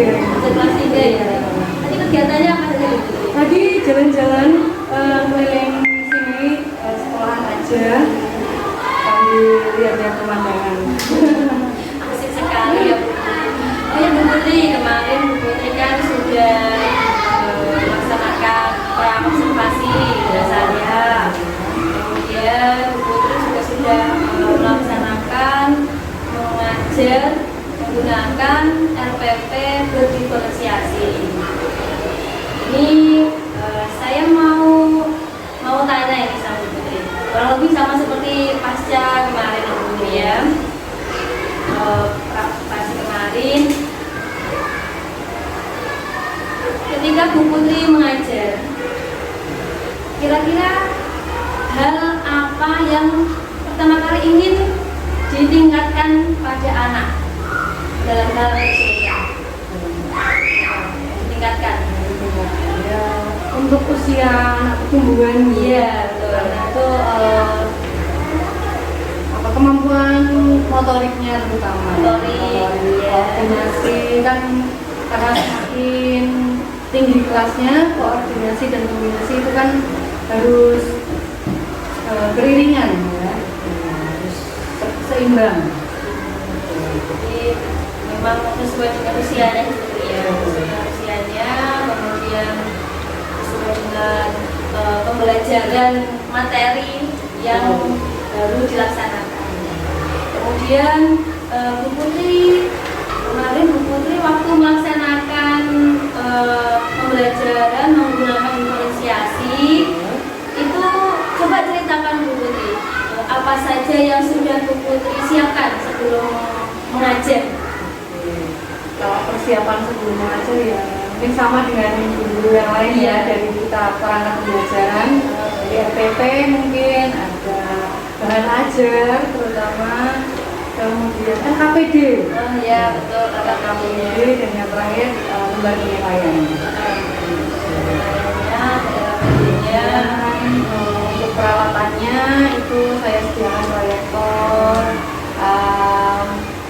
kelas 3 ya. Tadi kegiatannya apa saja? Tadi jalan-jalan keliling sini sekolahan aja sambil lihat-lihat pemandangan. Asik sekali ya Bu. Oh ya Bu Putri, kemarin Bu Putri kan sudah melaksanakan pra-observasi dasarnya. Kemudian Bu Putri juga sudah melaksanakan mengajar menggunakan RPP berdiferensiasi. Ini saya mau tanya ini sama Bu Putri. Kurang lebih sama seperti pasca kemarin Bu Putri ya. Pasca kemarin ketika Bu Putri mengajar, kira-kira hal apa yang pertama kali ingin ditingkatkan pada anak dalam hal kesulitan? Ditingkatkan Ya, untuk usia pertumbuhan iya betul. itu kemampuan motoriknya terutama Motorik, ya. koordinasi kan karena semakin tinggi kelasnya, koordinasi dan kombinasi itu kan harus beriringan ya, harus seimbang. Jadi memang sesuai dengan usianya gitu ya, sesuai usianya, kemudian sesuai dengan pembelajaran materi yang baru dilaksanakan. Kemudian Bu Putri kemarin Bu Putri waktu melaksanakan pembelajaran menggunakan diferensiasi itu coba ceritakan Bu Putri apa saja yang sudah Bu Putri siapkan sebelum mengajar. Kalau persiapan sebelum mengajar ya mungkin sama dengan guru yang lain ya, dari kita perangkat pembelajaran, dari RPP mungkin ada bahan ajar terutama, kemudian KPD. Oh ya betul, kata kamunya. Dan yang terakhir lembar penilaian. Untuk peralatannya itu saya sediakan proyektor,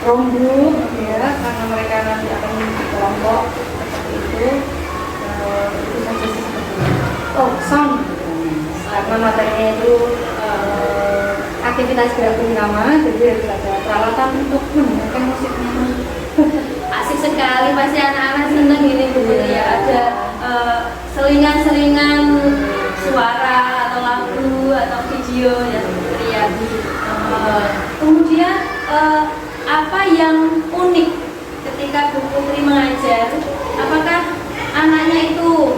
Chromebook ya, karena mereka nanti akan kelompok seperti itu. Itu saja sih sebetulnya. Oh, sound karena materinya itu aktivitas gerak bersama, jadi harus ada peralatan untuk mendengarkan musiknya. Asik sekali, pasti anak-anak seneng ini Bu Putri ya, ada selingan-selingan suara atau lagu atau video ya Bu Putri ya. Kemudian apa yang unik ketika Bu Putri mengajar? Apakah anaknya itu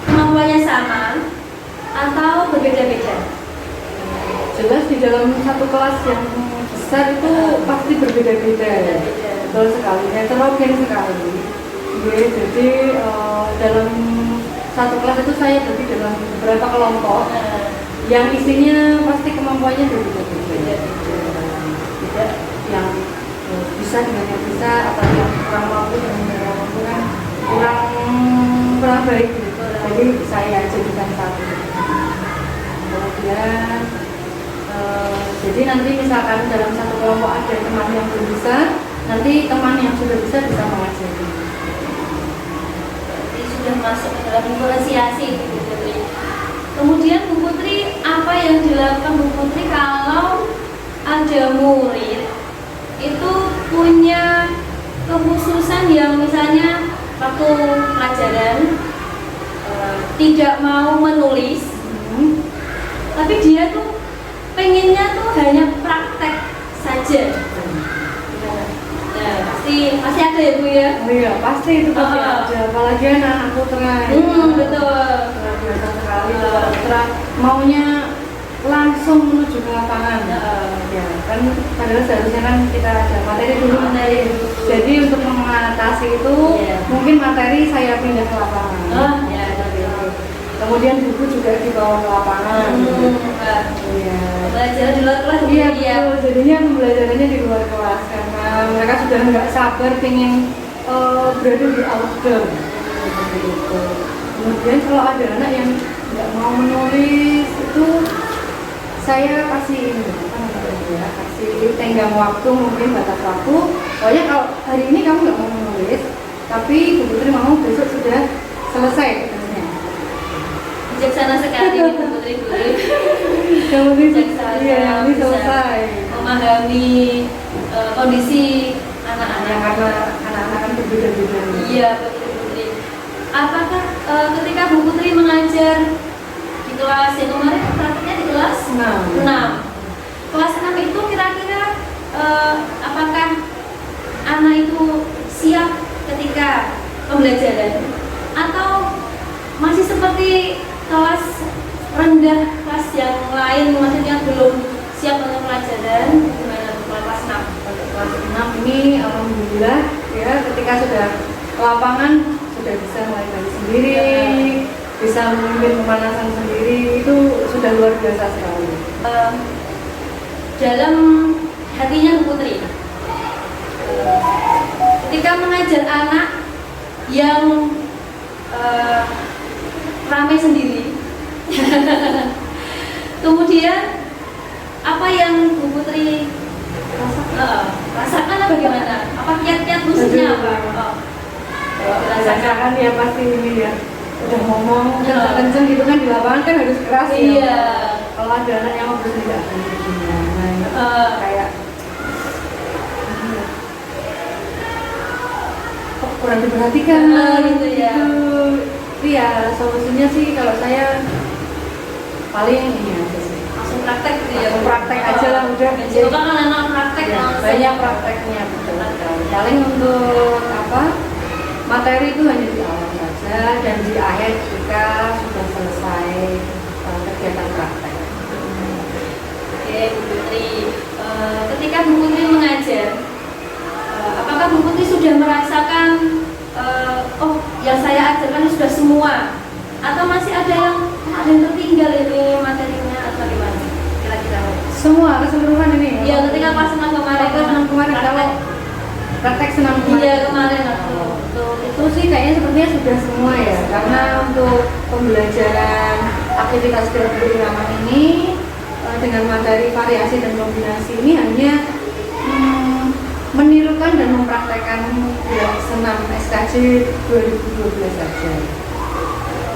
kemampuannya sama atau berbeda-beda? Jelas di dalam satu kelas yang besar itu pasti berbeda-beda ya. Betul sekali, heterogen sekali. Jadi dalam satu kelas itu saya bagi dalam beberapa kelompok yang isinya pasti kemampuannya berbeda-beda. Tidak yang bisa dengan yang bisa, atau yang kurang mampu dengan yang kurang mampu kan kurang baik gitu. Jadi saya jadikan satu. Kemudian jadi nanti misalkan dalam satu kelompok ada teman yang belum bisa, nanti teman yang sudah bisa mengajari. Jadi sudah masuk ke dalam diferensiasi Bu Putri. Kemudian Bu Putri, apa yang dilakukan Bu Putri kalau ada murid itu punya kekhususan yang misalnya waktu pelajaran tidak mau menulis, tapi dia tuh pengennya tuh hanya praktek saja. Ya, pasti ada ya Bu ya. Oh iya, pasti itu pasti ada. Apalagi anak putra. Betul. Biasa sekali putra maunya langsung menuju ke lapangan. Ya, kan padahal seharusnya kan kita ada materi dulu. Jadi untuk mengatasi itu mungkin materi saya pindah ke lapangan. Kemudian buku juga dibawa ke lapangan. Iya. Belajar di luar kelas. Iya betul. Jadinya pembelajarannya di luar kelas karena mereka sudah nggak sabar pengen berada di outdoor. Gitu. Kemudian kalau ada anak yang nggak mau menulis itu saya kasih ini, kasih tenggang waktu, mungkin batas waktu. Pokoknya kalau hari ini kamu nggak mau menulis, tapi tapi Bu Putri mau besok sudah selesai tugasnya. Bijaksana sekali Bu Putri guru. Yang penting Bijaksana, iya, ini bisa selesai. memahami kondisi anak-anak. Karena anak-anak kan berbeda-beda. Iya, betul Bu Putri. Apakah ketika Bu Putri mengajar di kelas yang kemarin praktiknya di kelas 6. Kelas 6 itu kira-kira apakah anak itu siap ketika pembelajaran atau masih seperti kelas rendah, kelas yang lain, maksudnya belum siap untuk pelajaran? Gimana kelas 6? Untuk kelas 6 ini alhamdulillah ya, ketika sudah ke lapangan sudah bisa mulai dari sendiri, bisa memimpin pemanasan sendiri, itu sudah luar biasa sekali. Dalam hatinya Bu Putri, ketika mengajar anak yang ramai sendiri, kemudian apa yang Bu Putri rasakan apa gimana? Apa kiat-kiat khususnya apa? Rasakan ya pasti ini ya, udah ngomong kenceng gitu kan, di lapangan kan harus keras ya. Iya. Kalau ada anak yang ngobrol tidak gimana, kayak kok kurang diperhatikan gitu ya. Tapi ya solusinya sih kalau saya paling ini aja sih, Langsung praktek gitu ya. langsung praktek aja lah udah. Itu kan anak praktek Ya, langsung. banyak prakteknya betul sekali. Paling untuk apa, materi itu hanya di awal saja dan di akhir ketika sudah selesai kegiatan praktek. Oke Bu Putri, ketika Bu Putri mengajar, apakah Bu Putri sudah merasakan oh yang saya ajarkan sudah semua, atau masih ada yang tertinggal ini materinya atau gimana kira-kira? Semua keseluruhan ini. Iya, ketika pas senang kemarin. Ketika senang kemarin, kalau praktek senang kemarin. Iya kemarin aku. Itu sih kayaknya sepertinya sudah semua ya, karena untuk pembelajaran aktivitas terapi irama ini dengan materi variasi dan kombinasi ini hanya menirukan dan mempraktekkan ya, senam SKJ 2012 saja.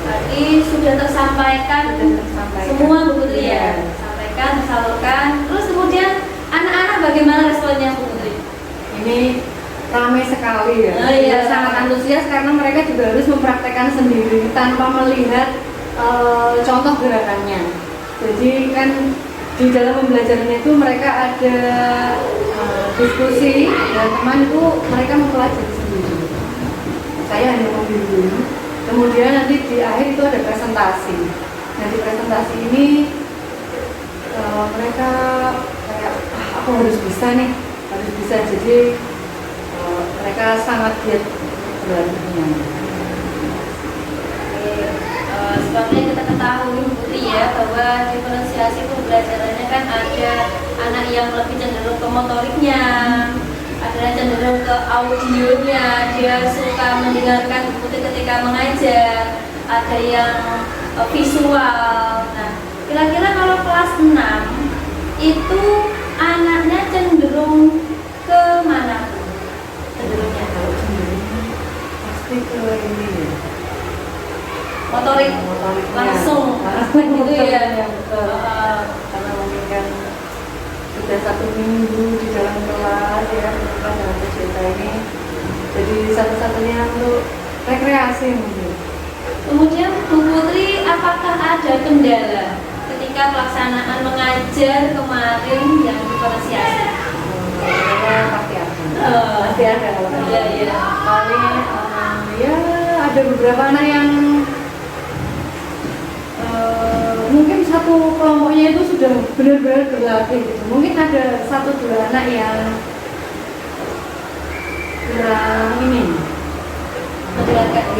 Berarti sudah tersampaikan, semua Bu Putri ya, sampaikan, tersalurkan. Terus kemudian anak-anak bagaimana responnya Bu Putri? Ini ramai sekali ya. Oh, iya. Sangat antusias karena mereka juga harus mempraktekkan sendiri tanpa melihat contoh gerakannya. Jadi kan di dalam pembelajarannya itu mereka ada diskusi dan teman itu mereka mempelajari sendiri. Saya hanya membimbing. Kemudian nanti di akhir itu ada presentasi. Nah di presentasi ini mereka kayak aku harus bisa nih, harus bisa. Jadi mereka sangat giat belajarnya. Seperti yang kita ketahui Bu Putri ya, bahwa diferensiasi pembelajarannya kan ada anak yang lebih cenderung ke motoriknya, ada yang cenderung ke audionya, dia suka mendengarkan Bu Putri ketika mengajar, ada yang visual. Nah, kira-kira kalau kelas 6 itu anaknya cenderung ke mana? Cenderungnya Kalau sendiri pasti ke ini ya. motorik langsung gitu ya. Karena mungkin kan sudah 1 minggu di dalam kelas ya, bukan dalam cerita ini, jadi satu-satunya untuk rekreasi mungkin. Kemudian Bu Putri, apakah ada kendala ketika pelaksanaan mengajar kemarin yang diferensiasi? Pasti ada. Pasti ada kalau Iya, iya. paling ya ada beberapa anak yang mungkin satu kelompoknya itu sudah benar-benar berlatih gitu. Mungkin ada 1-2 anak yang kurang ini,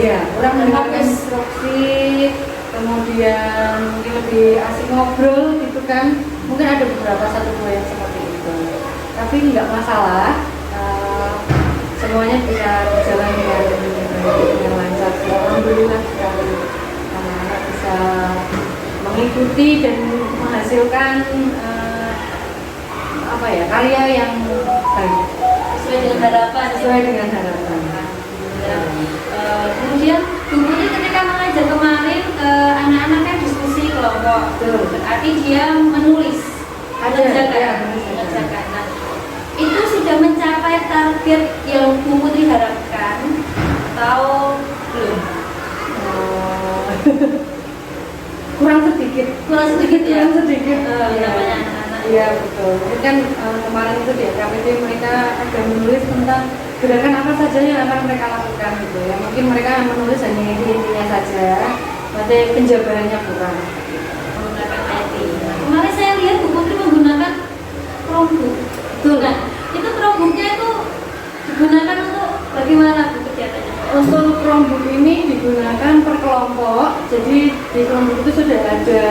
iya, kurang mendengarkan instruksi, kemudian mungkin lebih asik ngobrol gitu kan. Mungkin ada beberapa 1-2 yang seperti itu. Tapi nggak masalah, semuanya bisa berjalan dengan lancar. Alhamdulillah sekali anak-anak bisa mengikuti dan menghasilkan apa ya, karya yang baik Sesuai dengan harapan. sesuai dengan harapan. atau belum? Kurang sedikit Ya. kurang sedikit Namanya anak-anak. iya betul. Ini kan kemarin itu di KPD mereka ada menulis tentang gerakan apa saja yang akan mereka lakukan gitu ya. Mungkin mereka menulis hanya intinya saja, nanti penjabarannya kurang. Menggunakan IT. Kemarin saya lihat Bu Putri menggunakan Chromebook. Betul. Nah, itu Chromebooknya itu digunakan untuk bagaimana Bu kegiatannya? Untuk Chromebook ini digunakan per kelompok. Jadi di Chromebook itu sudah ada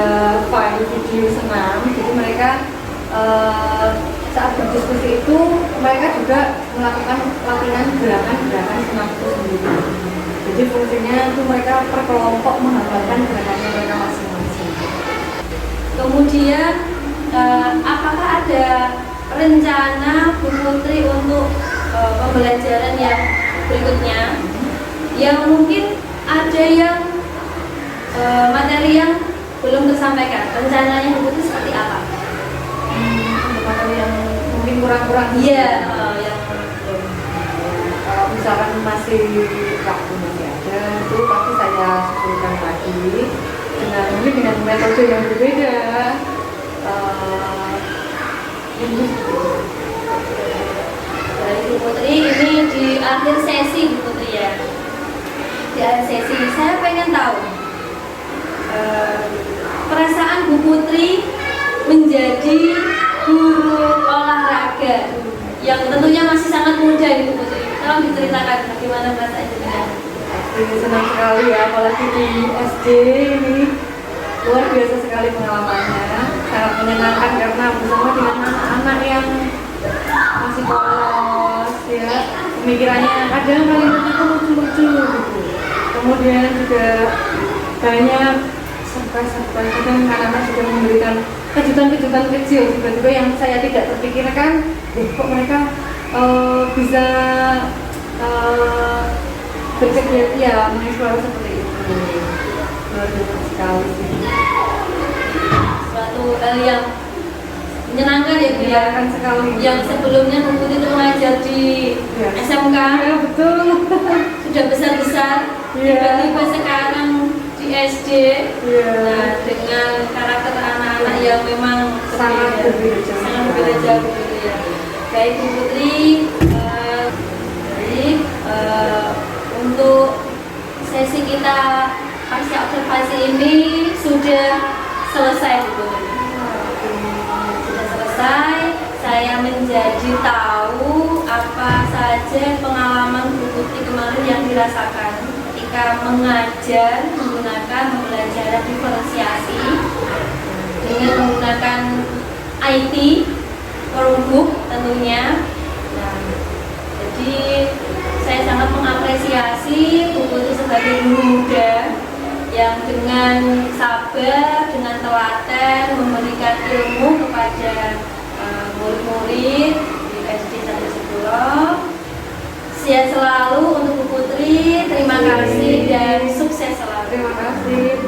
file video senam. Jadi mereka saat berdiskusi itu mereka juga melakukan latihan gerakan-gerakan senam itu sendiri. Jadi fungsinya itu mereka per kelompok menggambarkan gerakannya mereka masing-masing. Kemudian apakah ada rencana Bu Putri untuk pembelajaran yang berikutnya? Yang mungkin ada yang materi yang belum tersampaikan. Rencananya Bu Putri seperti apa? Materi yang mungkin kurang-kurang. Iya, yang belum. Kalau misalkan masih waktu masih ada, itu pasti saya susulkan lagi dengan metode yang berbeda. Dari Bu Putri ini di akhir sesi Bu Putri ya. Di akhir sesi saya pengen tahu perasaan Bu Putri menjadi guru olahraga yang tentunya masih sangat muda ini Bu Putri. Tolong diceritakan bagaimana perasaan jenengan. Ini senang sekali ya, apalagi di SD ini luar biasa sekali pengalamannya, sangat menyenangkan karena bersama dengan anak-anak yang masih polos ya, pemikirannya kadang kalimat itu lucu-lucu gitu. Kemudian juga banyak surprise, kadang anak-anak juga memberikan kejutan-kejutan kecil tiba-tiba yang saya tidak terpikirkan. Kok mereka bisa berkegiatan ya mengeksplor seperti itu. Luar biasa sekali sih. Suatu hal yang menyenangkan ya Bu ya. Menyenangkan sekali. Yang sebelumnya Bu Putri itu mengajar di Ya. SMK Ya betul. sudah besar-besar, Iya. tiba-tiba sekarang di SD. Iya. Nah, dengan karakter anak-anak yang memang Sangat berbeda jauh. sangat berbeda jauh gitu ya. Baik Bu Putri, untuk sesi kita pasca observasi ini sudah selesai Bu Putri. Sudah selesai, saya menjadi tahu apa saja pengalaman Bu Putri kemarin yang dirasakan ketika mengajar menggunakan pembelajaran diferensiasi dengan menggunakan IT, Chromebook tentunya. Nah, jadi saya sangat mengapresiasi Bu Putri sebagai guru muda yang dengan sabar, dengan telaten memberikan ilmu kepada murid-murid di SD Candi Sepuro. Sehat selalu untuk Bu Putri, terima kasih dan sukses selalu. Terima kasih.